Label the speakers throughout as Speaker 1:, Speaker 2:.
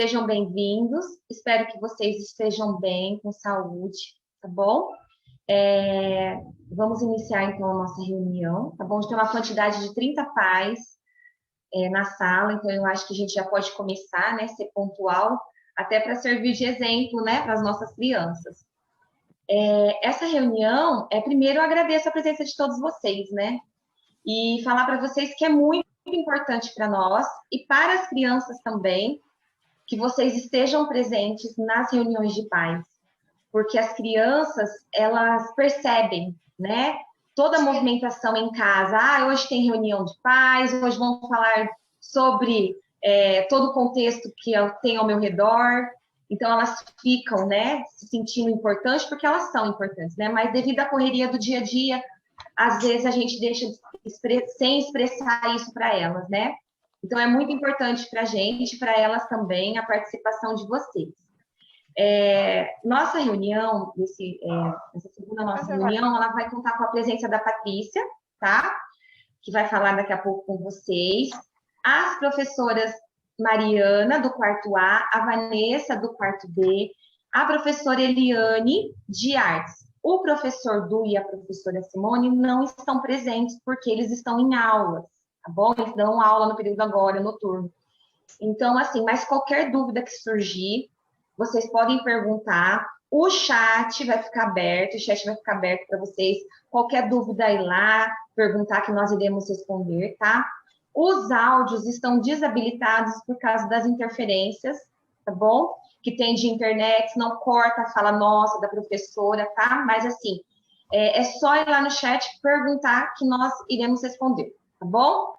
Speaker 1: Sejam bem-vindos, espero que vocês estejam bem, com saúde, tá bom? Vamos iniciar, então, a nossa reunião, tá bom? A gente tem uma quantidade de 30 pais na sala, então eu acho que a gente já pode começar, né, ser pontual, até para servir de exemplo, né, para as nossas crianças. Essa reunião, primeiro eu agradeço a presença de todos vocês, né? E falar para vocês que é muito importante para nós e para as crianças também, que vocês estejam presentes nas reuniões de pais, porque as crianças, elas percebem, né, toda a movimentação em casa. Hoje tem reunião de pais, hoje vamos falar sobre todo o contexto que eu tenho ao meu redor. Então, elas ficam, né, se sentindo importantes, porque elas são importantes, né, mas devido à correria do dia a dia, às vezes a gente deixa sem expressar isso para elas, né? Então, é muito importante para a gente, para elas também, a participação de vocês. Nossa reunião, essa segunda nossa reunião, ela vai contar com a presença da Patrícia, tá? Que vai falar daqui a pouco com vocês. As professoras Mariana, do quarto A, a Vanessa, do quarto B, a professora Eliane, de artes. O professor Du e a professora Simone não estão presentes porque eles estão em aulas, tá bom? Eles dão aula no período agora, noturno. Então, assim, mas qualquer dúvida que surgir, vocês podem perguntar. O chat vai ficar aberto, para vocês. Qualquer dúvida, ir lá, perguntar que nós iremos responder, tá? Os áudios estão desabilitados por causa das interferências, tá bom? Que tem de internet, não corta a fala nossa, da professora, tá? Mas, assim, é só ir lá no chat perguntar que nós iremos responder, tá bom?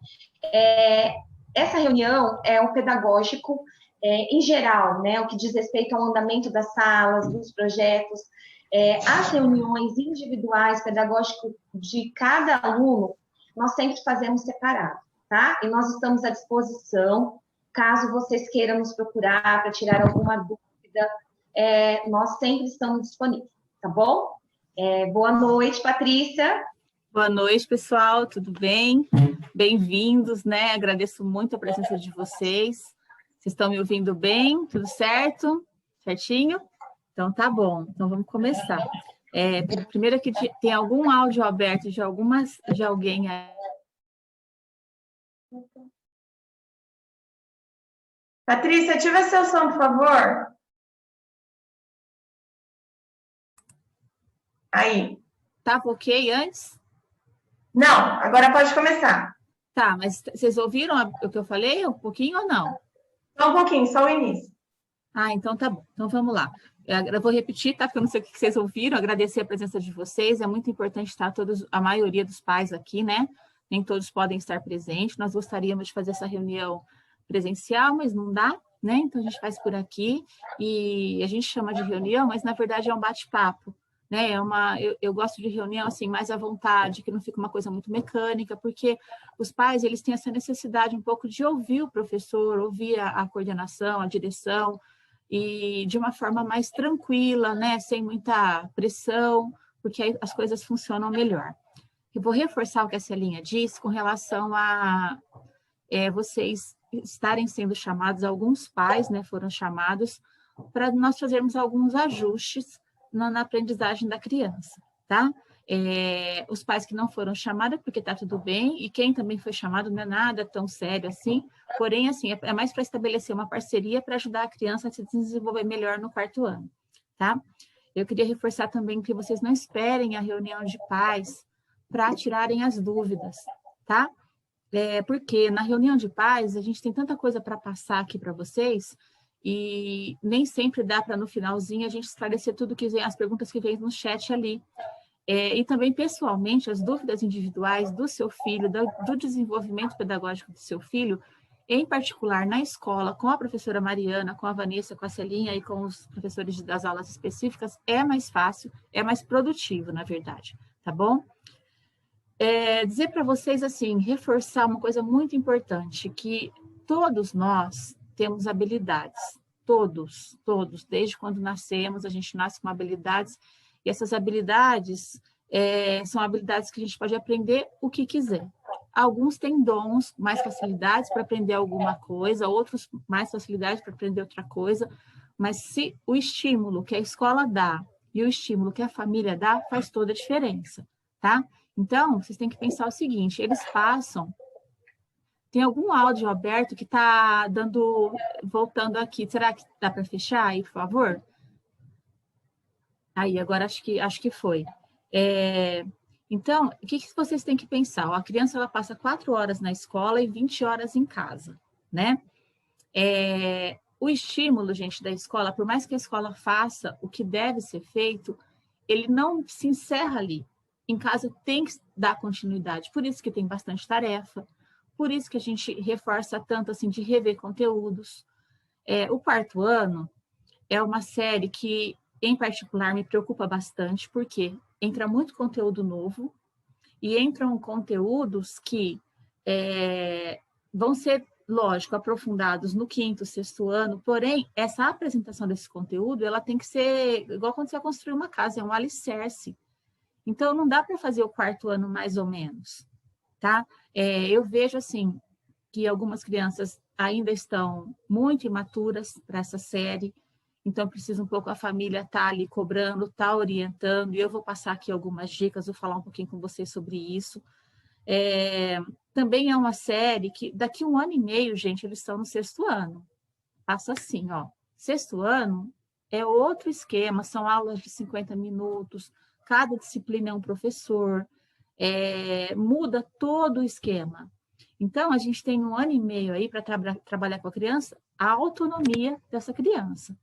Speaker 1: Essa reunião é um pedagógico em geral, né? O que diz respeito ao andamento das salas, dos projetos. As reuniões individuais, pedagógicas de cada aluno, nós sempre fazemos separado, tá? E nós estamos à disposição, caso vocês queiram nos procurar para tirar alguma dúvida, nós sempre estamos disponíveis, tá bom? Boa noite, Patrícia.
Speaker 2: Boa noite, pessoal, tudo bem? Bem-vindos, né? Agradeço muito a presença de vocês. Vocês estão me ouvindo bem? Tudo certo? Certinho? Então, tá bom. Então, vamos começar. Primeiro aqui, tem algum áudio aberto de alguém aí?
Speaker 3: Patrícia, ativa seu som, por favor. Aí.
Speaker 2: Tava ok antes?
Speaker 3: Não, agora pode começar.
Speaker 2: Tá, mas vocês ouviram o que eu falei um pouquinho ou não?
Speaker 3: Só um pouquinho, só o início.
Speaker 2: Então tá bom. Então vamos lá. Eu vou repetir, tá? Porque eu não sei o que vocês ouviram. Agradecer a presença de vocês. É muito importante estar a maioria dos pais aqui, né? Nem todos podem estar presentes. Nós gostaríamos de fazer essa reunião presencial, mas não dá, né? Então a gente faz por aqui e a gente chama de reunião, mas na verdade é um bate-papo. Né, eu gosto de reunião assim, mais à vontade, que não fica uma coisa muito mecânica, porque os pais eles têm essa necessidade um pouco de ouvir o professor, ouvir a coordenação, a direção, e de uma forma mais tranquila, né, sem muita pressão, porque aí as coisas funcionam melhor. Eu vou reforçar o que a Celinha disse com relação a vocês estarem sendo chamados, alguns pais, né, foram chamados, para nós fazermos alguns ajustes na aprendizagem da criança, tá? Os pais que não foram chamados, porque está tudo bem, e quem também foi chamado não é nada tão sério assim, porém, assim, é mais para estabelecer uma parceria para ajudar a criança a se desenvolver melhor no quarto ano, tá? Eu queria reforçar também que vocês não esperem a reunião de pais para tirarem as dúvidas, tá? Porque na reunião de pais, a gente tem tanta coisa para passar aqui para vocês, e nem sempre dá para no finalzinho a gente esclarecer tudo que vem, as perguntas que vêm no chat ali. E também, pessoalmente, as dúvidas individuais do seu filho, do desenvolvimento pedagógico do seu filho, em particular na escola, com a professora Mariana, com a Vanessa, com a Celinha e com os professores das aulas específicas, é mais fácil, é mais produtivo, na verdade, tá bom? Dizer para vocês, assim, reforçar uma coisa muito importante, que todos nós temos habilidades, todos, desde quando nascemos, a gente nasce com habilidades, e essas habilidades são habilidades que a gente pode aprender o que quiser, Alguns têm dons, mais facilidades para aprender alguma coisa, outros mais facilidades para aprender outra coisa, mas se o estímulo que a escola dá e o estímulo que a família dá faz toda a diferença, tá? Então, vocês têm que pensar o seguinte, eles passam... Tem algum áudio aberto que está voltando aqui. Será que dá para fechar aí, por favor? Aí, agora acho que foi. Então, o que vocês têm que pensar? A criança ela passa 4 horas na escola e 20 horas em casa, né? O estímulo, gente, da escola, por mais que a escola faça o que deve ser feito, ele não se encerra ali. Em casa tem que dar continuidade. Por isso que tem bastante tarefa. Por isso que a gente reforça tanto assim de rever conteúdos. O quarto ano é uma série que, em particular, me preocupa bastante, porque entra muito conteúdo novo e entram conteúdos que vão ser, lógico, aprofundados no quinto, sexto ano, porém, essa apresentação desse conteúdo, ela tem que ser igual quando você vai construir uma casa, é um alicerce. Então, não dá para fazer o quarto ano mais ou menos, tá? Eu vejo, assim, que algumas crianças ainda estão muito imaturas para essa série, então precisa um pouco a família estar ali cobrando, estar orientando, e eu vou passar aqui algumas dicas, vou falar um pouquinho com vocês sobre isso. Também é uma série que daqui 1 ano e meio, gente, eles estão no 6º ano. Passa assim, ó, 6º ano é outro esquema, são aulas de 50 minutos, cada disciplina é um professor, muda todo o esquema. Então, a gente tem 1 ano e meio aí para trabalhar com a criança, a autonomia dessa criança.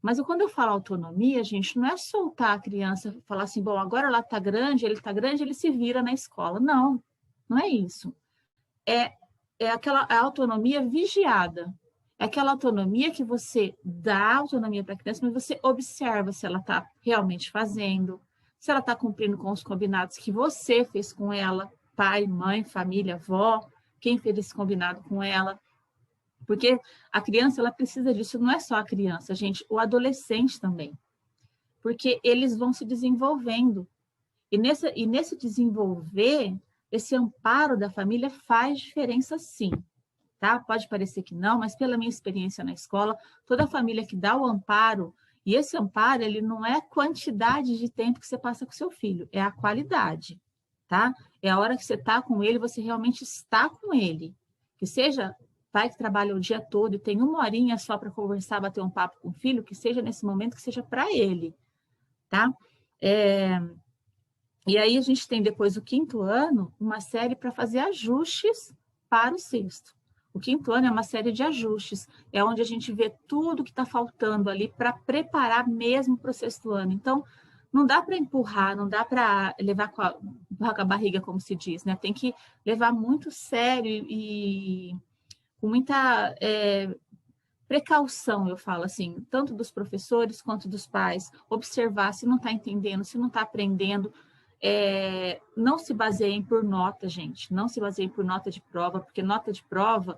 Speaker 2: Mas quando eu falo autonomia, gente, não é soltar a criança, falar assim, bom, agora ela está grande, ele se vira na escola. Não, não é isso. É aquela autonomia vigiada. É aquela autonomia que você dá autonomia para a criança, mas você observa se ela está realmente fazendo, se ela está cumprindo com os combinados que você fez com ela, pai, mãe, família, avó, quem fez esse combinado com ela. Porque a criança, ela precisa disso, não é só a criança, gente, o adolescente também. Porque eles vão se desenvolvendo. E nesse desenvolver, esse amparo da família faz diferença sim. Tá? Pode parecer que não, mas pela minha experiência na escola, toda família que dá o amparo, e esse amparo, ele não é a quantidade de tempo que você passa com seu filho, é a qualidade, tá? É a hora que você está com ele, você realmente está com ele. Que seja pai que trabalha o dia todo e tem 1 horinha só para conversar, bater um papo com o filho, que seja nesse momento, que seja para ele, tá? E aí a gente tem depois do 5º ano, uma série para fazer ajustes para o 6º. O 5º ano é uma série de ajustes, é onde a gente vê tudo que está faltando ali para preparar mesmo para o 6º ano. Então, não dá para empurrar, não dá para levar com a barriga, como se diz, né? Tem que levar muito sério e com muita precaução, eu falo assim, tanto dos professores quanto dos pais, observar se não está entendendo, se não está aprendendo. Não se baseiem por nota, gente, não se baseiem por nota de prova, porque nota de prova,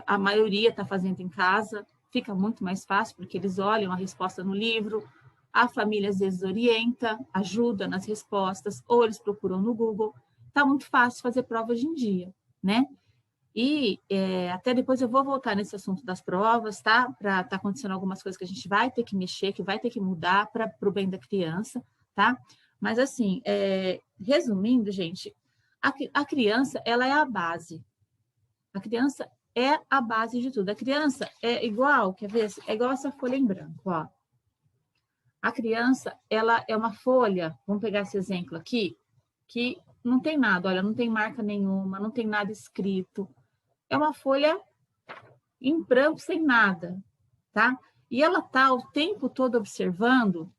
Speaker 2: a maioria está fazendo em casa, fica muito mais fácil, porque eles olham a resposta no livro, a família às vezes orienta, ajuda nas respostas, ou eles procuram no Google, está muito fácil fazer prova hoje em dia, né? E até depois eu vou voltar nesse assunto das provas, tá? Para tá acontecendo algumas coisas que a gente vai ter que mexer, que vai ter que mudar para o bem da criança, tá? Mas assim, resumindo, gente, a criança, ela é a base. A criança é a base de tudo. A criança é igual, quer ver? É igual essa folha em branco, ó. A criança, ela é uma folha, vamos pegar esse exemplo aqui, que não tem nada, olha, não tem marca nenhuma, não tem nada escrito. É uma folha em branco, sem nada, tá? E ela tá o tempo todo observando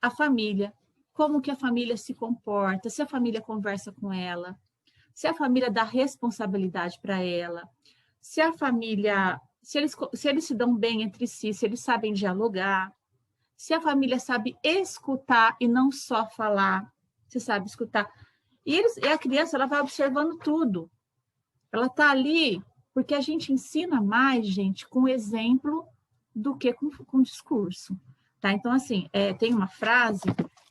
Speaker 2: a família, como que a família se comporta, se a família conversa com ela, se a família dá responsabilidade para ela, se a família, se eles se dão bem entre si, se eles sabem dialogar, se a família sabe escutar e não só falar, se sabe escutar. E a criança, ela vai observando tudo. Ela está ali porque a gente ensina mais, gente, com exemplo do que com discurso. Tá? Então, assim, tem uma frase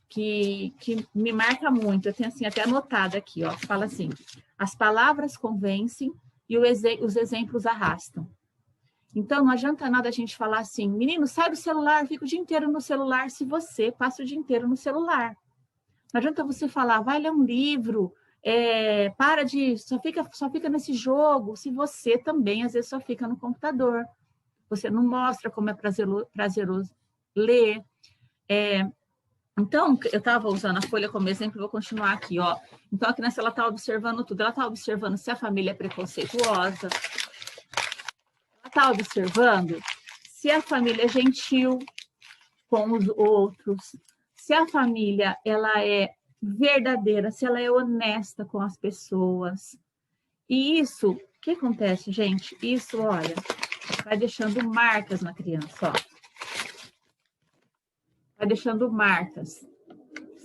Speaker 2: que me marca muito, eu tenho assim até anotado aqui, ó, fala assim, as palavras convencem e os exemplos arrastam. Então, não adianta nada a gente falar assim, menino, sai do celular, fica o dia inteiro no celular, se você passa o dia inteiro no celular. Não adianta você falar, vai ler um livro, para de, só fica nesse jogo, se você também, às vezes, só fica no computador. Você não mostra como é prazeroso ler. Então, eu estava usando a folha como exemplo, vou continuar aqui, ó. Então, a criança, ela está observando tudo. Ela está observando se a família é preconceituosa. Ela está observando se a família é gentil com os outros. Se a família, ela é verdadeira, se ela é honesta com as pessoas. E isso, o que acontece, gente? Isso, olha, vai deixando marcas na criança, ó. Vai deixando marcas.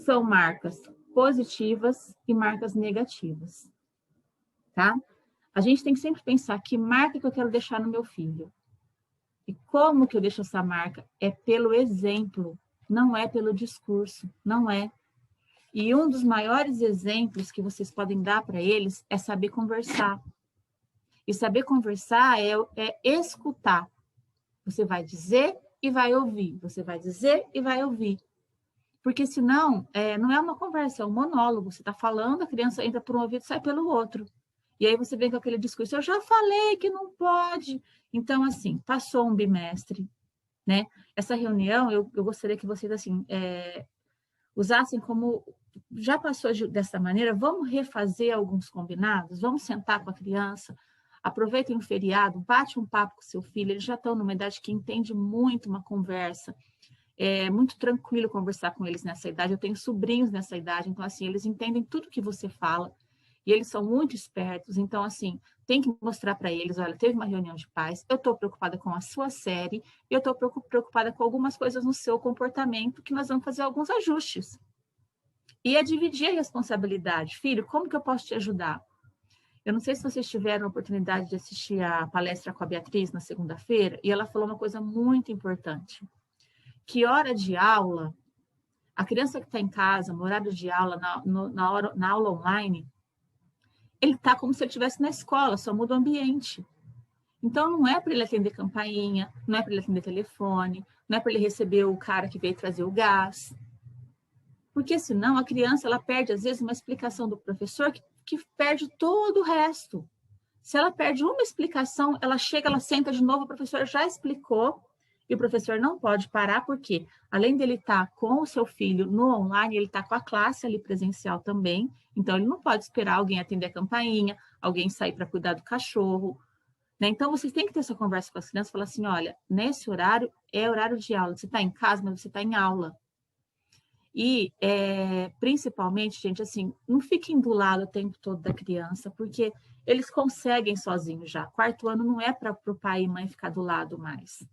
Speaker 2: São marcas positivas e marcas negativas, tá? A gente tem que sempre pensar que marca que eu quero deixar no meu filho. E como que eu deixo essa marca? É pelo exemplo, não é pelo discurso, não é. E um dos maiores exemplos que vocês podem dar para eles é saber conversar. E saber conversar é escutar. Você vai dizer e vai ouvir. Você vai dizer e vai ouvir. Porque senão, não é uma conversa, é um monólogo. Você está falando, a criança entra por um ouvido e sai pelo outro. E aí você vem com aquele discurso, eu já falei que não pode. Então, assim, passou um bimestre, né? Essa reunião, eu gostaria que vocês, assim, usassem como, já passou dessa maneira, vamos refazer alguns combinados, vamos sentar com a criança, aproveitem o feriado, bate um papo com seu filho, eles já estão numa idade que entende muito uma conversa, é muito tranquilo conversar com eles nessa idade, eu tenho sobrinhos nessa idade, então, assim, eles entendem tudo que você fala, e eles são muito espertos, então, assim, tem que mostrar para eles, olha, teve uma reunião de pais, eu estou preocupada com a sua série, e eu estou preocupada com algumas coisas no seu comportamento, que nós vamos fazer alguns ajustes. E é dividir a responsabilidade. Filho, como que eu posso te ajudar? Eu não sei se vocês tiveram a oportunidade de assistir a palestra com a Beatriz na segunda-feira, e ela falou uma coisa muito importante, que hora de aula, a criança que está em casa, no horário de aula, na aula online, ele está como se ele estivesse na escola, só muda o ambiente. Então, não é para ele atender campainha, não é para ele atender telefone, não é para ele receber o cara que veio trazer o gás. Porque senão a criança, ela perde, às vezes, uma explicação do professor que perde todo o resto. Se ela perde uma explicação, ela chega, ela senta de novo, o professor já explicou, e o professor não pode parar, porque além dele estar com o seu filho no online, ele está com a classe ali presencial também, então ele não pode esperar alguém atender a campainha, alguém sair para cuidar do cachorro, né? Então, vocês têm que ter essa conversa com as crianças, falar assim, olha, nesse horário é horário de aula, você está em casa, mas você está em aula. E, principalmente, gente, assim, não fiquem do lado o tempo todo da criança, porque eles conseguem sozinhos já. Quarto ano não é para o pai e mãe ficar do lado mais.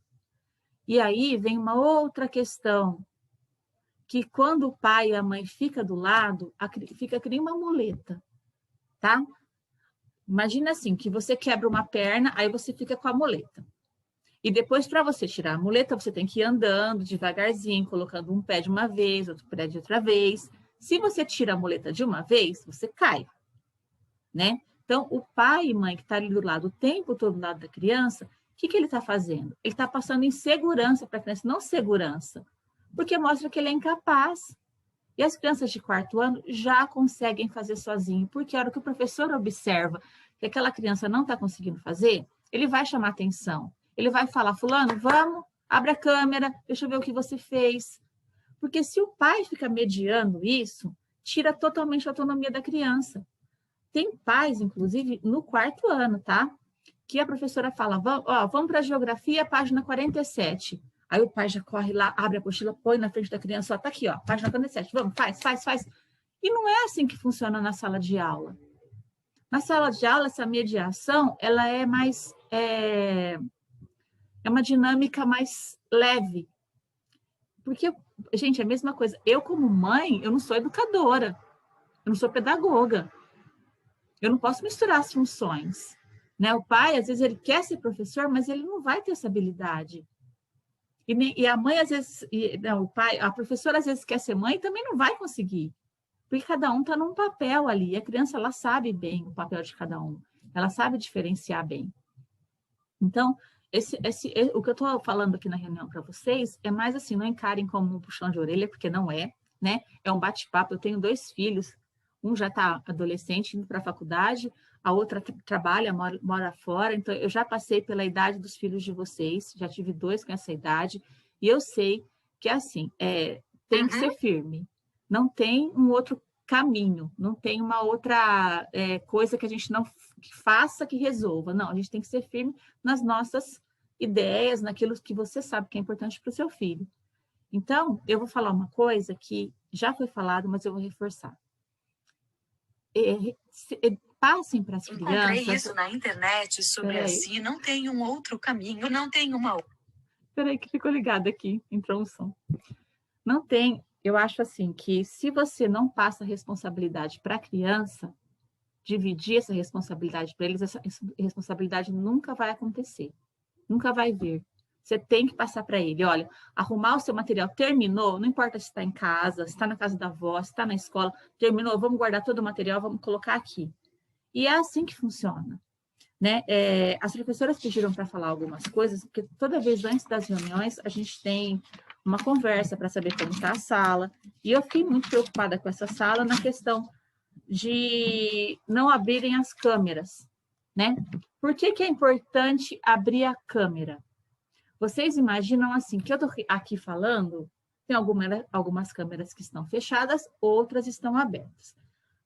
Speaker 2: E aí vem uma outra questão, que quando o pai e a mãe ficam do lado, fica que nem uma muleta, tá? Imagina assim, que você quebra uma perna, aí você fica com a muleta. E depois, para você tirar a muleta, você tem que ir andando devagarzinho, colocando um pé de uma vez, outro pé de outra vez. Se você tira a muleta de uma vez, você cai, né? Então, o pai e mãe que está ali do lado o tempo todo do lado da criança, o que ele está fazendo? Ele está passando insegurança para a criança, não segurança, porque mostra que ele é incapaz. E as crianças de quarto ano já conseguem fazer sozinho, porque a hora que o professor observa que aquela criança não está conseguindo fazer, ele vai chamar atenção. Ele vai falar, fulano, vamos, abre a câmera, deixa eu ver o que você fez. Porque se o pai fica mediando isso, tira totalmente a autonomia da criança. Tem pais, inclusive, no quarto ano, tá? Que a professora fala, vamos para a geografia, página 47. Aí o pai já corre lá, abre a apostila, põe na frente da criança, ó, tá aqui, ó, página 47, vamos, faz. E não é assim que funciona na sala de aula. Na sala de aula, essa mediação, ela é mais... É uma dinâmica mais leve. Porque, gente, é a mesma coisa. Eu, como mãe, eu não sou educadora. Eu não sou pedagoga. Eu não posso misturar as funções. Né? O pai, às vezes, ele quer ser professor, mas ele não vai ter essa habilidade. E a mãe, às vezes, não, o pai, a professora, às vezes, quer ser mãe e também não vai conseguir. Porque cada um está num papel ali. A criança, ela sabe bem o papel de cada um. Ela sabe diferenciar bem. Então, o que eu estou falando aqui na reunião para vocês é mais assim, não encarem como um puxão de orelha, porque não é, né? É um bate-papo. Eu tenho 2 filhos, um já está adolescente, indo para a faculdade, a outra trabalha, mora fora, então eu já passei pela idade dos filhos de vocês, já tive 2 com essa idade, e eu sei que assim, tem que ser firme, não tem um outro caminho, não tem uma outra coisa que a gente não faça que resolva, não, a gente tem que ser firme nas nossas ideias, naquilo que você sabe que é importante para o seu filho. Então, eu vou falar uma coisa que já foi falado, mas eu vou reforçar. Passem para as crianças...
Speaker 4: Encontrei isso na internet sobre assim, não tem um outro caminho, não tem uma...
Speaker 2: Peraí que ficou ligado aqui, entrou um som. Não tem, eu acho assim, que se você não passa a responsabilidade para a criança, dividir essa responsabilidade para eles, essa responsabilidade nunca vai acontecer, nunca vai vir. Você tem que passar para ele, olha, arrumar o seu material, terminou, não importa se está em casa, se está na casa da avó, se está na escola, terminou, vamos guardar todo o material, vamos colocar aqui. E é assim que funciona, né? As professoras pediram para falar algumas coisas, porque toda vez antes das reuniões, a gente tem uma conversa para saber como está a sala, e eu fiquei muito preocupada com essa sala na questão de não abrirem as câmeras, né? Por que é importante abrir a câmera? Vocês imaginam assim, que eu estou aqui falando, tem algumas câmeras que estão fechadas, outras estão abertas.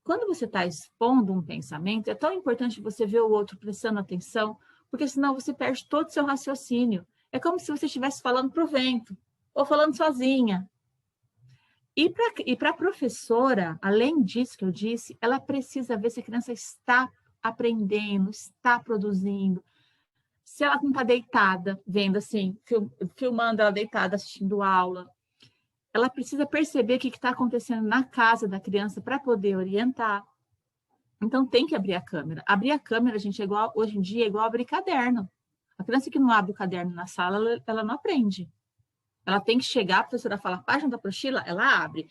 Speaker 2: Quando você está expondo um pensamento, é tão importante você ver o outro prestando atenção, porque senão você perde todo o seu raciocínio. É como se você estivesse falando para o vento, ou falando sozinha. E para a professora, além disso que eu disse, ela precisa ver se a criança está aprendendo, está produzindo. Se ela não está deitada, vendo assim, filmando ela deitada, assistindo aula, ela precisa perceber o que está acontecendo na casa da criança para poder orientar. Então, tem que abrir a câmera. Abrir a câmera, gente, hoje em dia é igual abrir caderno. A criança que não abre o caderno na sala, ela não aprende. Ela tem que chegar, a professora fala, a página da apostila, ela abre.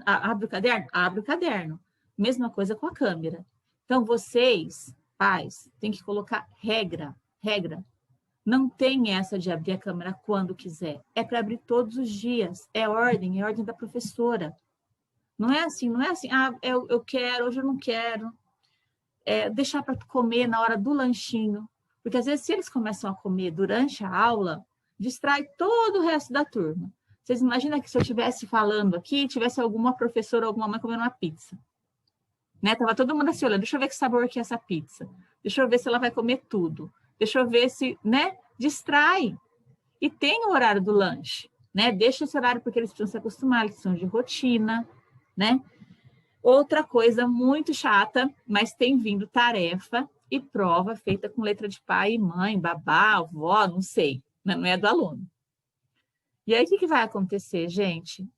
Speaker 2: Abre o caderno? Abre o caderno. Mesma coisa com a câmera. Então, vocês, pais, têm que colocar regra. Não tem essa de abrir a câmera quando quiser. É para abrir todos os dias. É ordem da professora. Não é assim, eu quero, hoje eu não quero. Deixar para comer na hora do lanchinho. Porque às vezes, se eles começam a comer durante a aula, distrai todo o resto da turma. Vocês imaginam que se eu estivesse falando aqui, tivesse alguma professora ou alguma mãe comendo uma pizza. Né? Tava todo mundo assim, olhando, deixa eu ver que sabor que é essa pizza. Deixa eu ver se ela vai comer tudo. Deixa eu ver se, né? Distrai. E tem o horário do lanche, né? Deixa esse horário porque eles precisam se acostumar, eles são de rotina, né? Outra coisa muito chata, mas tem vindo tarefa e prova feita com letra de pai e mãe, babá, avó, não sei, não é do aluno. E aí, o que vai acontecer, gente?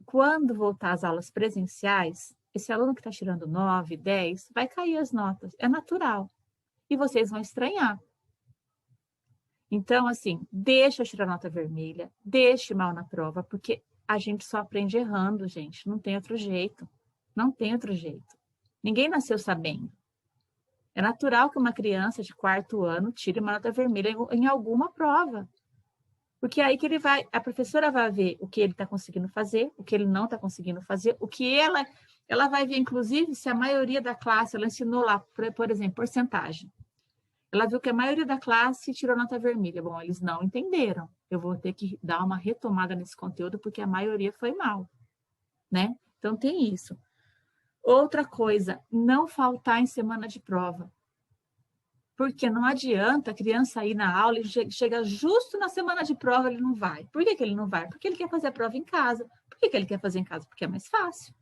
Speaker 2: Quando voltar às aulas presenciais, esse aluno que está tirando 9, 10, vai cair as notas, é natural. E vocês vão estranhar. Então, assim, deixa eu tirar nota vermelha, deixe mal na prova, porque a gente só aprende errando, gente. Não tem outro jeito. Não tem outro jeito. Ninguém nasceu sabendo. É natural que uma criança de 4º ano tire uma nota vermelha em alguma prova. Porque é aí que a professora vai ver o que ele está conseguindo fazer, o que ele não está conseguindo fazer, o que ela vai ver, inclusive, se a maioria da classe, ela ensinou lá, por exemplo, porcentagem. Ela viu que a maioria da classe tirou nota vermelha. Bom, eles não entenderam. Eu vou ter que dar uma retomada nesse conteúdo, porque a maioria foi mal, né? Então, tem isso. Outra coisa, não faltar em semana de prova. Porque não adianta a criança ir na aula e chega justo na semana de prova, ele não vai. Por que ele não vai? Porque ele quer fazer a prova em casa. Por que ele quer fazer em casa? Porque é mais fácil.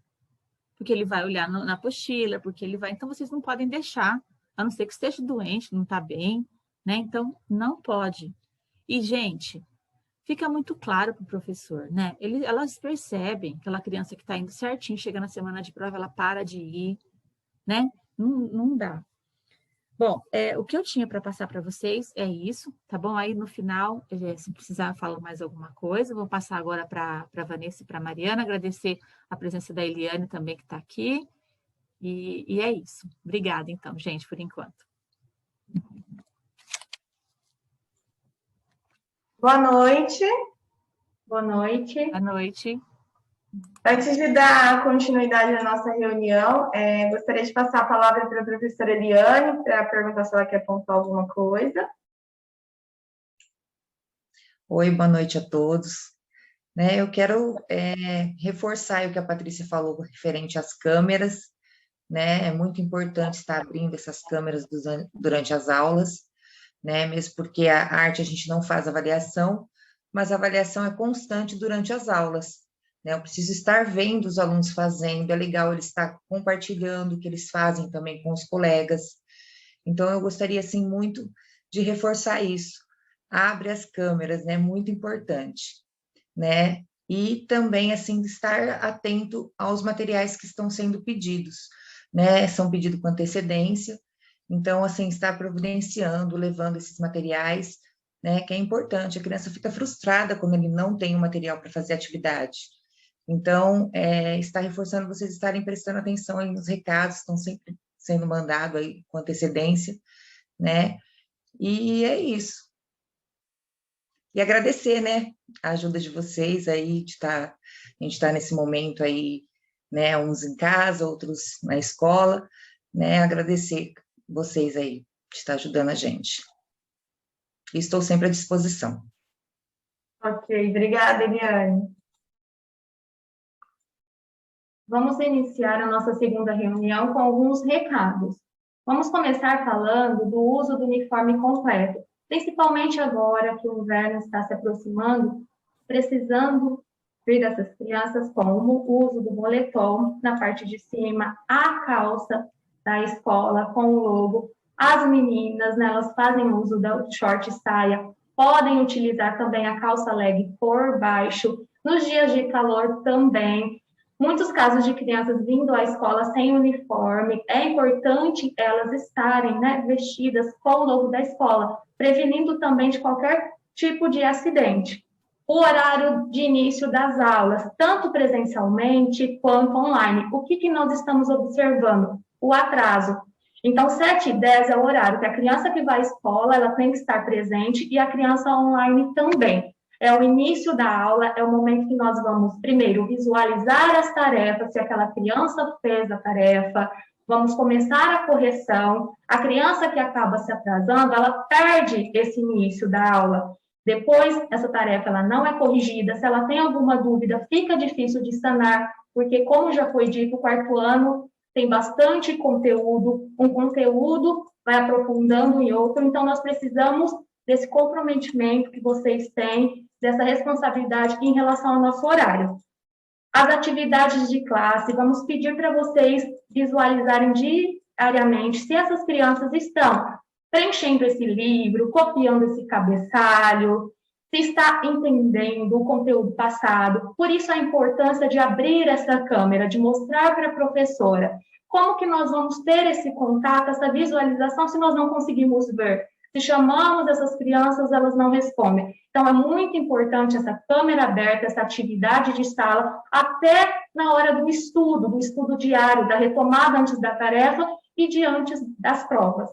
Speaker 2: Porque ele vai olhar na apostila, porque ele vai... Então, vocês não podem deixar, a não ser que esteja doente, não está bem, né? Então, não pode. E, gente, fica muito claro para o professor, né? Elas percebem, aquela criança que está indo certinho, chega na semana de prova, ela para de ir, né? Não dá. Bom, o que eu tinha para passar para vocês é isso, tá bom? Aí no final, se precisar falar mais alguma coisa, vou passar agora para a Vanessa e para a Mariana, agradecer a presença da Eliane também que está aqui. E é isso. Obrigada, então, gente, por enquanto.
Speaker 3: Boa noite. Boa noite.
Speaker 2: Boa noite.
Speaker 3: Antes de dar continuidade à nossa reunião, gostaria de passar a palavra para a professora Eliane, para perguntar se ela quer pontuar alguma coisa.
Speaker 5: Oi, boa noite a todos. Eu quero reforçar o que a Patrícia falou referente às câmeras, É muito importante estar abrindo essas câmeras durante as aulas, Mesmo porque a arte a gente não faz avaliação, mas a avaliação é constante durante as aulas, Eu preciso estar vendo os alunos fazendo, é legal eles estar compartilhando o que eles fazem também com os colegas. Então, eu gostaria, assim, muito de reforçar isso. Abre as câmeras, é muito importante, E também, assim, estar atento aos materiais que estão sendo pedidos, São pedidos com antecedência, então, assim, estar providenciando, levando esses materiais, que é importante. A criança fica frustrada quando ele não tem o material para fazer atividade. Então, está reforçando vocês estarem prestando atenção aí nos recados, estão sempre sendo mandados aí com antecedência, E é isso. E agradecer, a ajuda de vocês aí, a gente está nesse momento aí, uns em casa, outros na escola, Agradecer vocês aí, de estar ajudando a gente. E estou sempre à disposição.
Speaker 3: Ok, obrigada, Eliane. Vamos iniciar a nossa segunda reunião com alguns recados. Vamos começar falando do uso do uniforme completo, principalmente agora que o inverno está se aproximando, precisando vir dessas crianças como o uso do moletom na parte de cima, a calça da escola com o logo. As meninas, elas fazem uso do short saia, podem utilizar também a calça leg por baixo, nos dias de calor também. Muitos casos de crianças vindo à escola sem uniforme, é importante elas estarem vestidas com o logo da escola, prevenindo também de qualquer tipo de acidente. O horário de início das aulas, tanto presencialmente quanto online. O que nós estamos observando? O atraso. Então, 7h10 é o horário que a criança que vai à escola, ela tem que estar presente, e a criança online também. É o início da aula, é o momento que nós vamos, primeiro, visualizar as tarefas, se aquela criança fez a tarefa, vamos começar a correção. A criança que acaba se atrasando, ela perde esse início da aula. Depois, essa tarefa ela não é corrigida. Se ela tem alguma dúvida, fica difícil de sanar, porque, como já foi dito, o quarto ano tem bastante conteúdo, um conteúdo vai aprofundando em outro, então nós precisamos desse comprometimento que vocês têm, dessa responsabilidade em relação ao nosso horário. As atividades de classe, vamos pedir para vocês visualizarem diariamente se essas crianças estão preenchendo esse livro, copiando esse cabeçalho, se está entendendo o conteúdo passado. Por isso a importância de abrir essa câmera, de mostrar para a professora como que nós vamos ter esse contato, essa visualização, se nós não conseguimos ver. Se chamamos essas crianças, elas não respondem. Então, é muito importante essa câmera aberta, essa atividade de sala, até na hora do estudo diário, da retomada antes da tarefa e de antes das provas.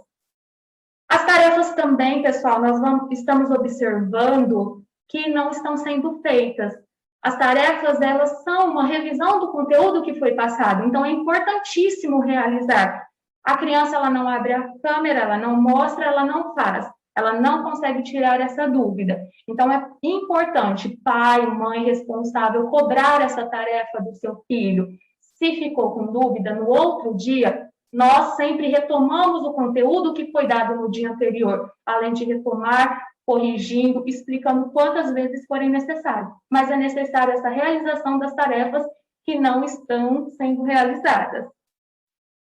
Speaker 3: As tarefas também, pessoal, estamos observando que não estão sendo feitas. As tarefas, elas são uma revisão do conteúdo que foi passado, então é importantíssimo realizar. A criança, ela não abre a câmera, ela não mostra, ela não faz. Ela não consegue tirar essa dúvida. Então, é importante, pai, mãe responsável, cobrar essa tarefa do seu filho. Se ficou com dúvida, no outro dia, nós sempre retomamos o conteúdo que foi dado no dia anterior, além de retomar, corrigindo, explicando quantas vezes forem necessárias. Mas é necessária essa realização das tarefas que não estão sendo realizadas.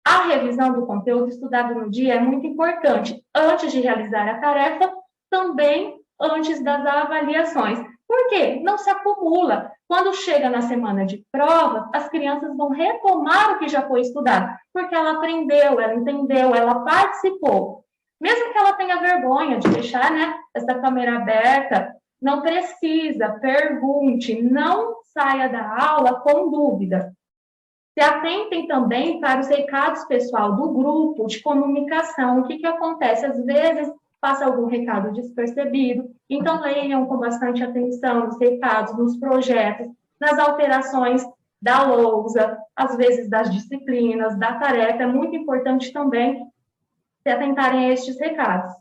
Speaker 3: A revisão do conteúdo estudado no dia é muito importante, antes de realizar a tarefa, também antes das avaliações. Por quê? Não se acumula. Quando chega na semana de prova, as crianças vão retomar o que já foi estudado, porque ela aprendeu, ela entendeu, ela participou. Mesmo que ela tenha vergonha de deixar, né, essa câmera aberta, não precisa, pergunte, não saia da aula com dúvida. Se atentem também para os recados pessoal do grupo de comunicação. O que acontece? Às vezes passa algum recado despercebido, então leiam com bastante atenção os recados, nos projetos, nas alterações da lousa, às vezes das disciplinas, da tarefa. É muito importante também se atentarem a estes recados.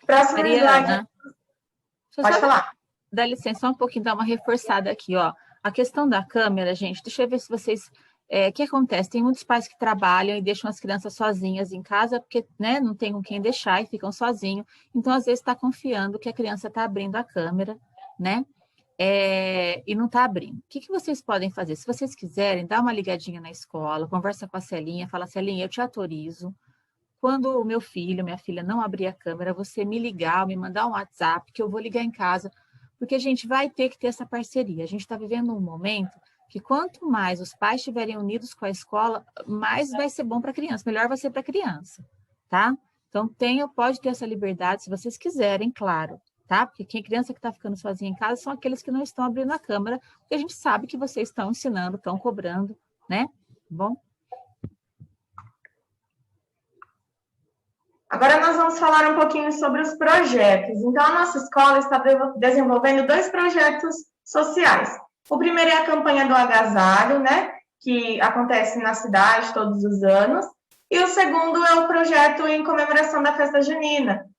Speaker 3: Próximo slide. Pode falar.
Speaker 2: Dá licença, só um pouquinho, dar uma reforçada aqui, ó. A questão da câmera, gente, deixa eu ver se vocês... O que acontece? Tem muitos pais que trabalham e deixam as crianças sozinhas em casa, porque, né, não tem com quem deixar e ficam sozinhos. Então, às vezes, está confiando que a criança está abrindo a câmera, né? E não está abrindo. O que vocês podem fazer? Se vocês quiserem, dá uma ligadinha na escola, conversa com a Celinha, fala, Celinha, eu te autorizo. Quando o meu filho, minha filha não abrir a câmera, você me ligar, me mandar um WhatsApp, que eu vou ligar em casa, porque a gente vai ter que ter essa parceria. A gente está vivendo um momento que quanto mais os pais estiverem unidos com a escola, mais vai ser bom para a criança, melhor vai ser para a criança, tá? Então, pode ter essa liberdade, se vocês quiserem, claro, tá? Porque quem criança que está ficando sozinha em casa são aqueles que não estão abrindo a câmera, porque a gente sabe que vocês estão ensinando, estão cobrando, né? Bom?
Speaker 3: Agora nós vamos falar um pouquinho sobre os projetos. Então, a nossa escola está desenvolvendo 2 projetos sociais. O primeiro é a campanha do agasalho, né, que acontece na cidade todos os anos. E o segundo é o projeto em comemoração da festa junina.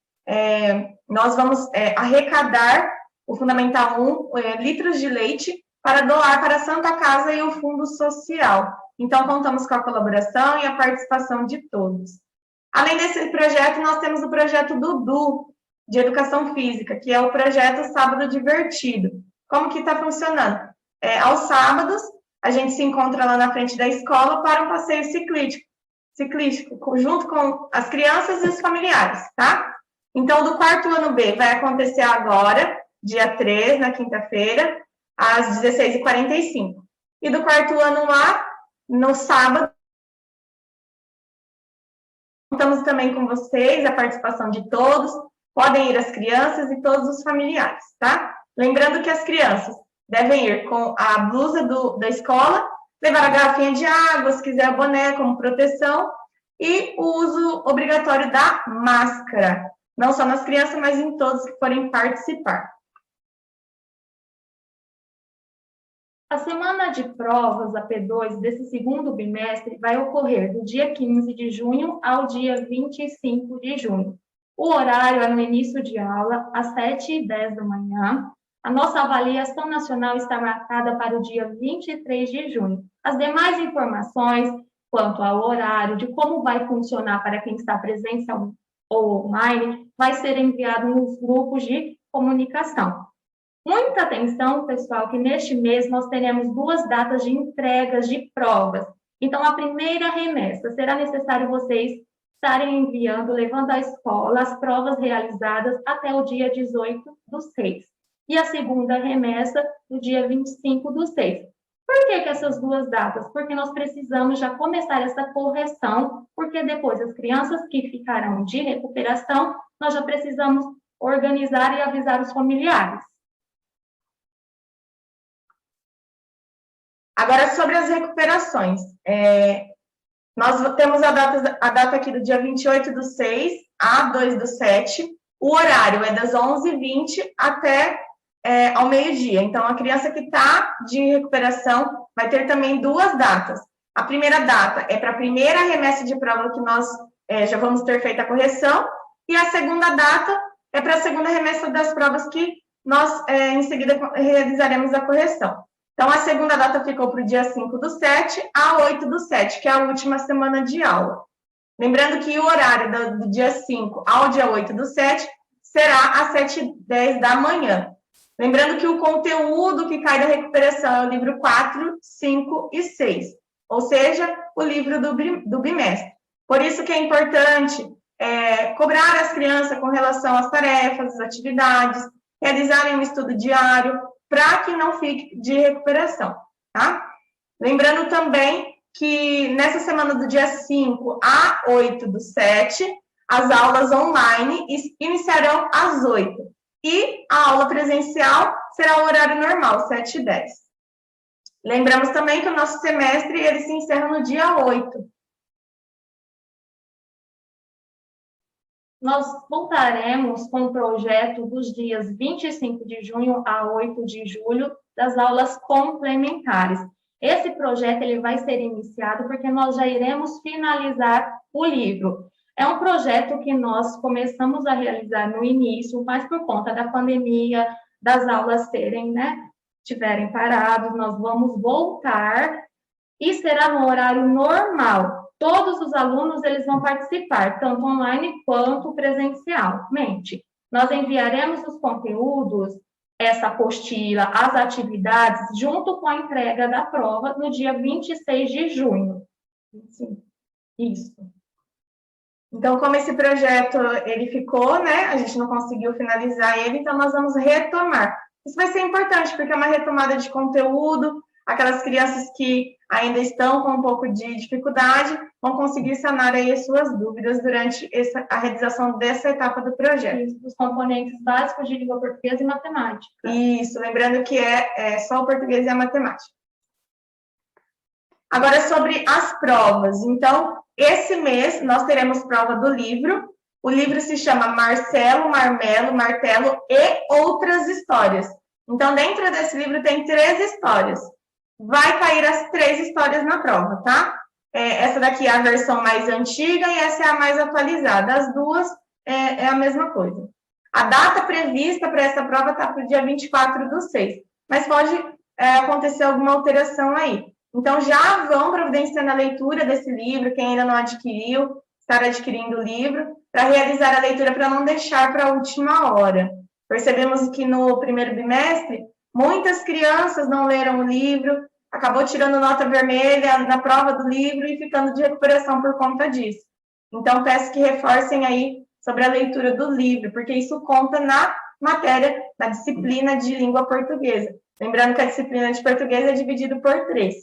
Speaker 3: Nós vamos arrecadar o Fundamental 1, litros de leite, para doar para a Santa Casa e o Fundo Social. Então, contamos com a colaboração e a participação de todos. Além desse projeto, nós temos o projeto Dudu, de Educação Física, que é o projeto Sábado Divertido. Como que está funcionando? Aos sábados, a gente se encontra lá na frente da escola para um passeio ciclístico, junto com as crianças e os familiares, tá? Então, do 4º ano B vai acontecer agora, dia 3, na quinta-feira, às 16h45. E do 4º ano A, no sábado, contamos também com vocês, a participação de todos, podem ir as crianças e todos os familiares, tá? Lembrando que as crianças devem ir com a blusa da escola, levar a garrafinha de água, se quiser o boné como proteção, e o uso obrigatório da máscara, não só nas crianças, mas em todos que forem participar. A semana de provas, a P2, desse segundo bimestre, vai ocorrer do dia 15 de junho ao dia 25 de junho. O horário é no início de aula, às 7h10 da manhã. A nossa avaliação nacional está marcada para o dia 23 de junho. As demais informações quanto ao horário, de como vai funcionar para quem está presencial ou online, vai ser enviado nos grupos de comunicação. Muita atenção, pessoal, que neste mês nós teremos 2 datas de entregas de provas. Então, a primeira remessa, será necessário vocês estarem enviando, levando à escola as provas realizadas até o dia 18/6. E a segunda remessa, no dia 25/6. Por que essas 2 datas? Porque nós precisamos já começar essa correção, porque depois as crianças que ficarão de recuperação, nós já precisamos organizar e avisar os familiares. Agora, sobre as recuperações. Nós temos a data aqui do dia 28/6 a 2/7. O horário é das 11h20 até ao meio-dia. Então, a criança que está de recuperação vai ter também 2 datas. A primeira data é para a primeira remessa de prova que nós já vamos ter feito a correção, e a segunda data é para a segunda remessa das provas que nós, em seguida, realizaremos a correção. Então, a segunda data ficou para o dia 5/7 a 8/7, que é a última semana de aula. Lembrando que o horário do dia 5 ao dia 8/7 será às 7h10 da manhã. Lembrando que o conteúdo que cai da recuperação é o livro 4, 5 e 6, ou seja, o livro do bimestre. Por isso que é importante cobrar as crianças com relação às tarefas, às atividades, realizarem um estudo diário, para que não fique de recuperação, tá? Lembrando também que nessa semana do dia 5 a 8/7, as aulas online iniciarão às 8. E a aula presencial será o horário normal, 7h10. Lembramos também que o nosso semestre ele se encerra no dia 8. Nós voltaremos com o projeto dos dias 25 de junho a 8 de julho das aulas complementares. Esse projeto ele vai ser iniciado porque nós já iremos finalizar o livro. É um projeto que nós começamos a realizar no início, mas por conta da pandemia, das aulas tiverem parado, nós vamos voltar e será no horário normal. Todos os alunos eles vão participar, tanto online quanto presencialmente. Nós enviaremos os conteúdos, essa apostila, as atividades, junto com a entrega da prova no dia 26 de junho. Sim, isso. Então, como esse projeto ele ficou, a gente não conseguiu finalizar ele, então nós vamos retomar. Isso vai ser importante, porque é uma retomada de conteúdo, aquelas crianças que ainda estão com um pouco de dificuldade vão conseguir sanar aí as suas dúvidas durante a realização dessa etapa do projeto.
Speaker 6: Isso, os componentes básicos de língua portuguesa e matemática.
Speaker 3: Isso, lembrando que é só o português e a matemática. Agora, sobre as provas. Então, esse mês nós teremos prova do livro. O livro se chama Marcelo, Marmelo, Martelo e Outras Histórias. Então, dentro desse livro tem 3 histórias. Vai cair as 3 histórias na prova, tá? Essa daqui é a versão mais antiga e essa é a mais atualizada. As duas é a mesma coisa. A data prevista para essa prova está para o dia 24/6, mas pode acontecer alguma alteração aí. Então, já vão providenciando a leitura desse livro, quem ainda não adquiriu, estar adquirindo o livro, para realizar a leitura, para não deixar para a última hora. Percebemos que no primeiro bimestre, muitas crianças não leram o livro, acabou tirando nota vermelha na prova do livro e ficando de recuperação por conta disso. Então, peço que reforcem aí sobre a leitura do livro, porque isso conta na matéria, na disciplina de língua portuguesa. Lembrando que a disciplina de português é dividida por 3.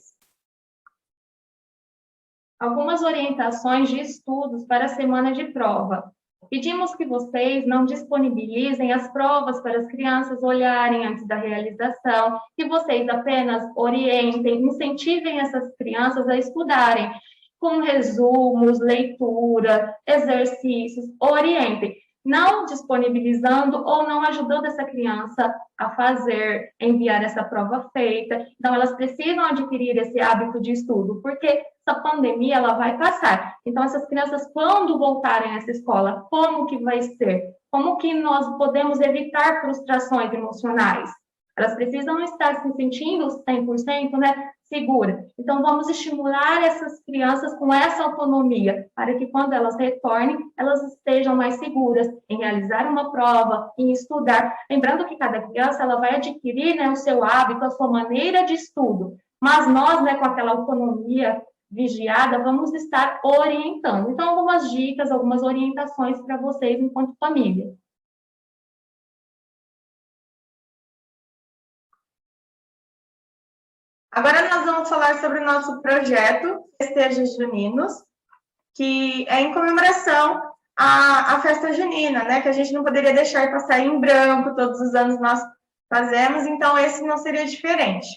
Speaker 6: Algumas orientações de estudos para a semana de prova. Pedimos que vocês não disponibilizem as provas para as crianças olharem antes da realização, que vocês apenas orientem, incentivem essas crianças a estudarem, com resumos, leitura, exercícios, orientem, não disponibilizando ou não ajudando essa criança a fazer, enviar essa prova feita. Então, elas precisam adquirir esse hábito de estudo, porque essa pandemia, ela vai passar. Então, essas crianças, quando voltarem a essa escola, como que vai ser? Como que nós podemos evitar frustrações emocionais? Elas precisam estar se sentindo 100%, segura. Então, vamos estimular essas crianças com essa autonomia, para que quando elas retornem, elas estejam mais seguras em realizar uma prova, em estudar. Lembrando que cada criança, ela vai adquirir, o seu hábito, a sua maneira de estudo. Mas nós, com aquela autonomia vigiada, vamos estar orientando. Então, algumas dicas, algumas orientações para vocês enquanto família.
Speaker 3: Agora nós vamos falar sobre o nosso projeto Festejos Juninos, que é em comemoração à festa junina, que a gente não poderia deixar passar em branco, todos os anos nós fazemos, então esse não seria diferente.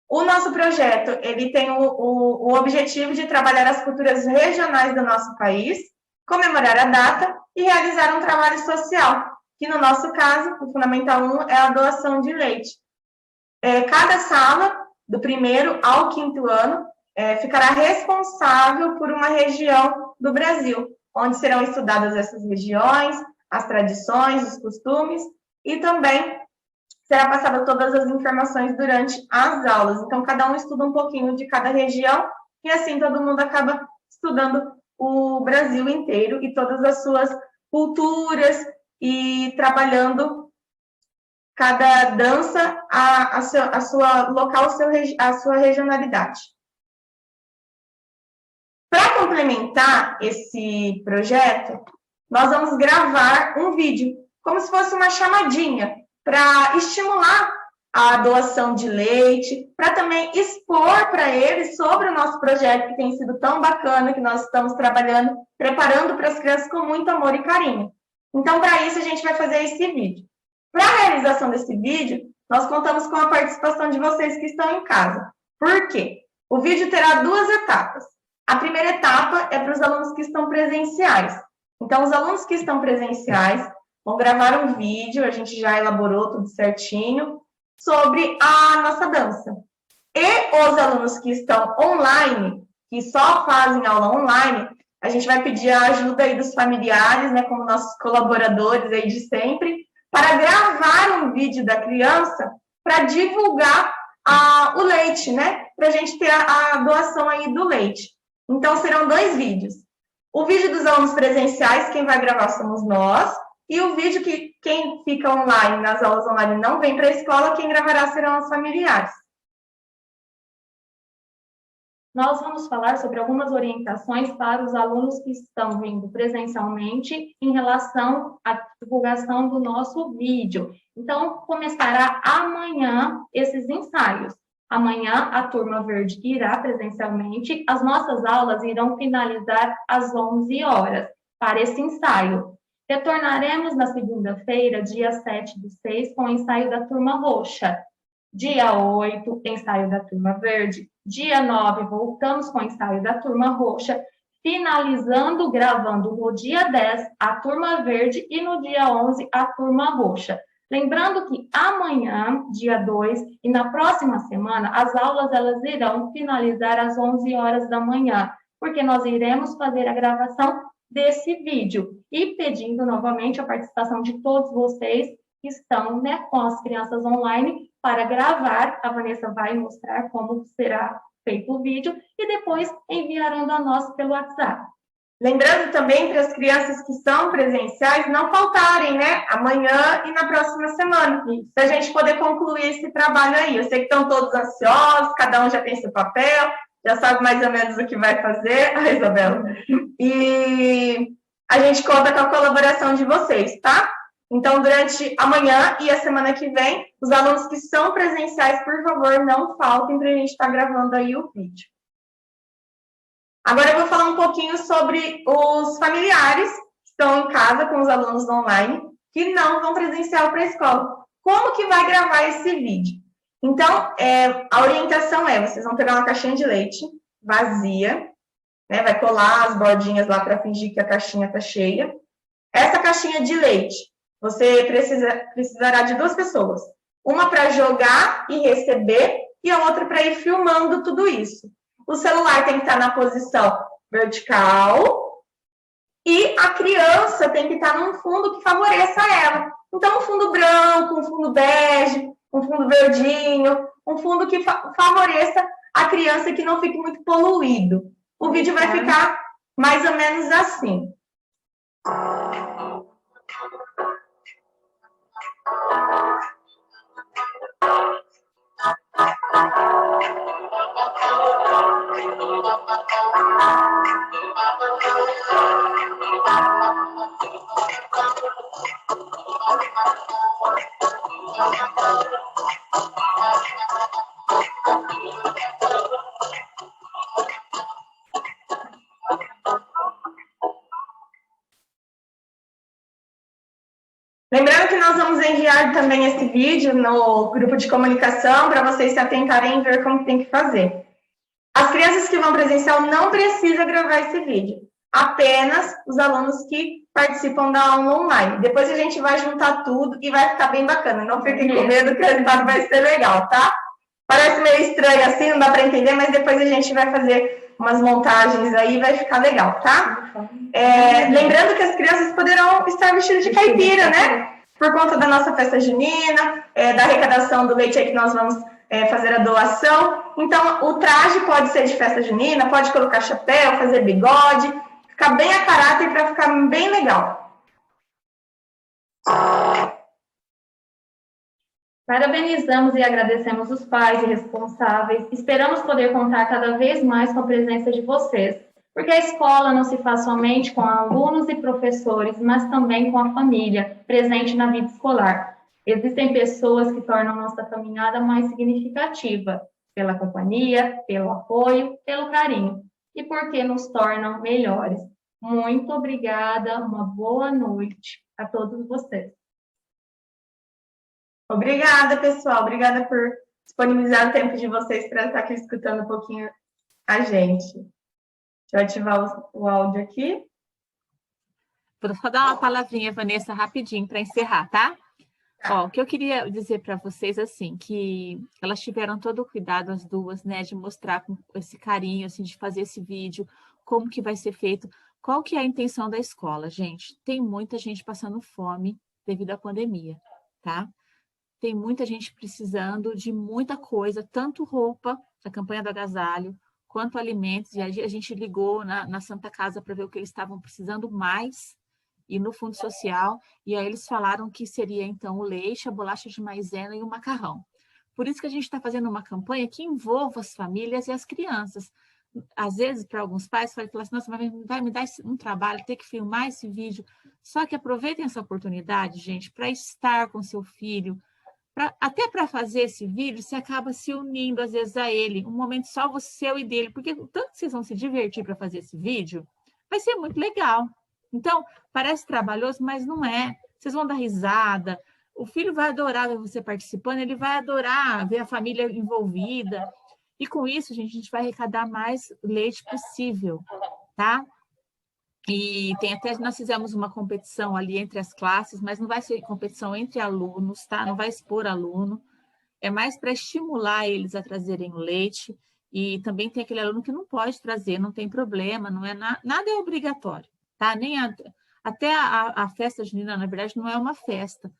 Speaker 3: O nosso projeto, ele tem o objetivo de trabalhar as culturas regionais do nosso país, comemorar a data e realizar um trabalho social, que no nosso caso, o Fundamental 1, é a doação de leite. Cada sala, do 1º ao 5º ano, ficará responsável por uma região do Brasil, onde serão estudadas essas regiões, as tradições, os costumes, e também será passada todas as informações durante as aulas. Então, cada um estuda um pouquinho de cada região, e assim todo mundo acaba estudando o Brasil inteiro e todas as suas culturas, e trabalhando cada dança, a sua local, a sua regionalidade. Para complementar esse projeto, nós vamos gravar um vídeo, como se fosse uma chamadinha, para estimular
Speaker 6: a doação de leite, para também expor para eles sobre o nosso projeto, que tem sido tão bacana, que nós estamos trabalhando, preparando para as crianças com muito amor e carinho. Então, para isso, a gente vai fazer esse vídeo. Para a realização desse vídeo, nós contamos com a participação de vocês que estão em casa. Por quê? O vídeo terá 2 etapas. A primeira etapa é para os alunos que estão presenciais. Então, os alunos que estão presenciais vão gravar um vídeo, a gente já elaborou tudo certinho, sobre a nossa dança. E os alunos que estão online, que só fazem aula online, a gente vai pedir a ajuda aí dos familiares, né, como nossos colaboradores aí de sempre, para gravar um vídeo da criança para divulgar o leite, né, para a gente ter a doação aí do leite. Então, serão 2 vídeos. O vídeo dos alunos presenciais, quem vai gravar somos nós, e o vídeo que quem fica online, nas aulas online, não vem para a escola, quem gravará serão os familiares.
Speaker 3: Nós vamos falar sobre algumas orientações para os alunos que estão vindo presencialmente em relação à divulgação do nosso vídeo. Então, começará amanhã esses ensaios. Amanhã, a turma verde irá presencialmente, as nossas aulas irão finalizar às 11 horas para esse ensaio. Retornaremos na segunda-feira, dia 7/6, com o ensaio da turma roxa. Dia 8, ensaio da turma verde. Dia 9, voltamos com o ensaio da turma roxa, finalizando, gravando no dia 10, a turma verde e no dia 11, a turma roxa. Lembrando que amanhã, dia 2, e na próxima semana, as aulas elas irão finalizar às 11 horas da manhã, porque nós iremos fazer a gravação desse vídeo e pedindo novamente a participação de todos vocês que estão, né, com as crianças online para gravar. A Vanessa vai mostrar como será feito o vídeo e depois enviarão a nós pelo WhatsApp.
Speaker 6: Lembrando também para as crianças que são presenciais não faltarem, né, amanhã e na próxima semana, para a gente poder concluir esse trabalho aí. Eu sei que estão todos ansiosos, cada um já tem seu papel, já sabe mais ou menos o que vai fazer, a Isabela. E a gente conta com a colaboração de vocês, tá? Então, durante amanhã e a semana que vem, os alunos que são presenciais, por favor, não faltem para a gente estar gravando aí o vídeo. Agora eu vou falar um pouquinho sobre os familiares que estão em casa com os alunos online, que não vão presencial para a escola. Como que vai gravar esse vídeo? Então, a orientação é, vocês vão pegar uma caixinha de leite vazia, né, vai colar as bordinhas lá para fingir que a caixinha está cheia. Essa caixinha de leite, você precisará de 2 pessoas. Uma para jogar e receber, e a outra para ir filmando tudo isso. O celular tem que estar na posição vertical e a criança tem que estar num fundo que favoreça ela. Então, um fundo branco, um fundo bege, um fundo verdinho, um fundo que favoreça a criança, que não fique muito poluído. O vídeo vai ficar mais ou menos assim. Lembrando que nós vamos enviar também esse vídeo no grupo de comunicação para vocês se atentarem e ver como tem que fazer. As crianças que vão presencial não precisam gravar esse vídeo, apenas os alunos que participam da aula online. Depois a gente vai juntar tudo e vai ficar bem bacana. Não fiquem com medo que o resultado vai ser legal, tá? Parece meio estranho assim, não dá para entender, mas depois a gente vai fazer umas montagens aí e vai ficar legal, tá? Lembrando que as crianças poderão estar vestidas de caipira, né? Por conta da nossa festa junina, da arrecadação do leite aí que nós vamos fazer a doação. Então, o traje pode ser de festa junina, pode colocar chapéu, fazer bigode, ficar bem a caráter para ficar bem legal.
Speaker 3: Parabenizamos e agradecemos os pais e responsáveis. Esperamos poder contar cada vez mais com a presença de vocês, porque a escola não se faz somente com alunos e professores, mas também com a família presente na vida escolar. Existem pessoas que tornam nossa caminhada mais significativa, pela companhia, pelo apoio, pelo carinho, e porque nos tornam melhores. Muito obrigada, uma boa noite a todos vocês.
Speaker 6: Obrigada, pessoal. Obrigada por disponibilizar o tempo de vocês para estar aqui escutando um pouquinho a gente. Deixa eu ativar o áudio aqui.
Speaker 2: Vou só dar uma palavrinha, Vanessa, rapidinho para encerrar, tá? Ó, o que eu queria dizer para vocês, assim, que elas tiveram todo o cuidado, as duas, né, de mostrar com esse carinho, assim, de fazer esse vídeo, como que vai ser feito, qual que é a intenção da escola, gente? Tem muita gente passando fome devido à pandemia, tá? Tem muita gente precisando de muita coisa, tanto roupa, da campanha do agasalho, quanto alimentos, e a gente ligou na Santa Casa para ver o que eles estavam precisando mais, e no Fundo Social, e aí eles falaram que seria, então, o leite, a bolacha de maisena e o macarrão. Por isso que a gente está fazendo uma campanha que envolva as famílias e as crianças. Às vezes, para alguns pais, falam assim, nossa, mas vai me dar um trabalho, ter que filmar esse vídeo. Só que aproveitem essa oportunidade, gente, para estar com seu filho, até para fazer esse vídeo, você acaba se unindo, às vezes, a ele, um momento só você, seu e dele, porque o tanto que vocês vão se divertir para fazer esse vídeo, vai ser muito legal. Então, parece trabalhoso, mas não é. Vocês vão dar risada, o filho vai adorar ver você participando, ele vai adorar ver a família envolvida. E com isso, gente, a gente vai arrecadar mais leite possível, tá? E nós fizemos uma competição ali entre as classes, mas não vai ser competição entre alunos, tá? Não vai expor aluno. É mais para estimular eles a trazerem o leite. E também tem aquele aluno que não pode trazer, não tem problema, não é nada é obrigatório. Tá? Até a festa junina, na verdade, não é uma festa.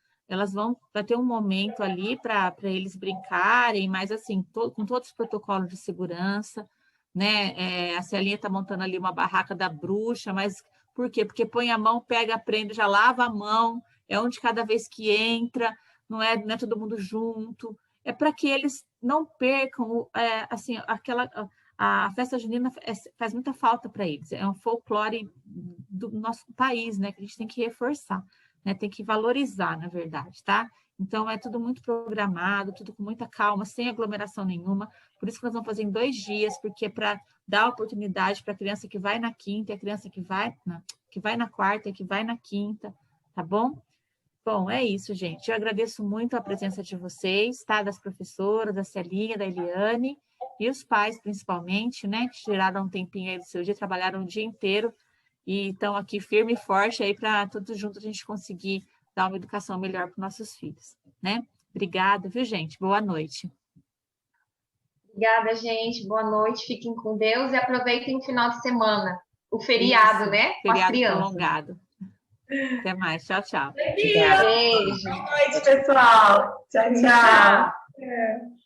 Speaker 2: Vai ter um momento ali para eles brincarem, mas assim, com todos os protocolos de segurança, né? A Celinha está montando ali uma barraca da bruxa, mas por quê? Porque põe a mão, pega, prende, já lava a mão, é onde cada vez que entra, não é todo mundo junto. É para que eles não percam, assim, a festa junina faz muita falta para eles. É um folclore do nosso país, né? Que a gente tem que reforçar, né? Tem que valorizar, na verdade, tá? Então, é tudo muito programado, tudo com muita calma, sem aglomeração nenhuma. Por isso que nós vamos fazer em 2 dias, porque é para dar oportunidade para a criança que vai na quinta, e a criança que vai na quarta e que vai na quinta, tá bom? Bom, é isso, gente. Eu agradeço muito a presença de vocês, tá? Das professoras, da Celinha, da Eliane, e os pais, principalmente, né? Que tiraram um tempinho aí do seu dia, trabalharam o dia inteiro e estão aqui firme e forte aí para todos juntos a gente conseguir dar uma educação melhor para os nossos filhos, né? Obrigada, viu, gente? Boa noite.
Speaker 1: Obrigada, gente. Boa noite. Fiquem com Deus e aproveitem o final de semana. O feriado,
Speaker 2: Isso,
Speaker 1: né? Com as
Speaker 2: feriado
Speaker 1: crianças.
Speaker 2: prolongado. Até mais. Tchau, tchau.
Speaker 6: Beijo.
Speaker 1: Beijo.
Speaker 6: Boa noite, pessoal. Tchau, tchau.
Speaker 1: Tchau.
Speaker 6: É.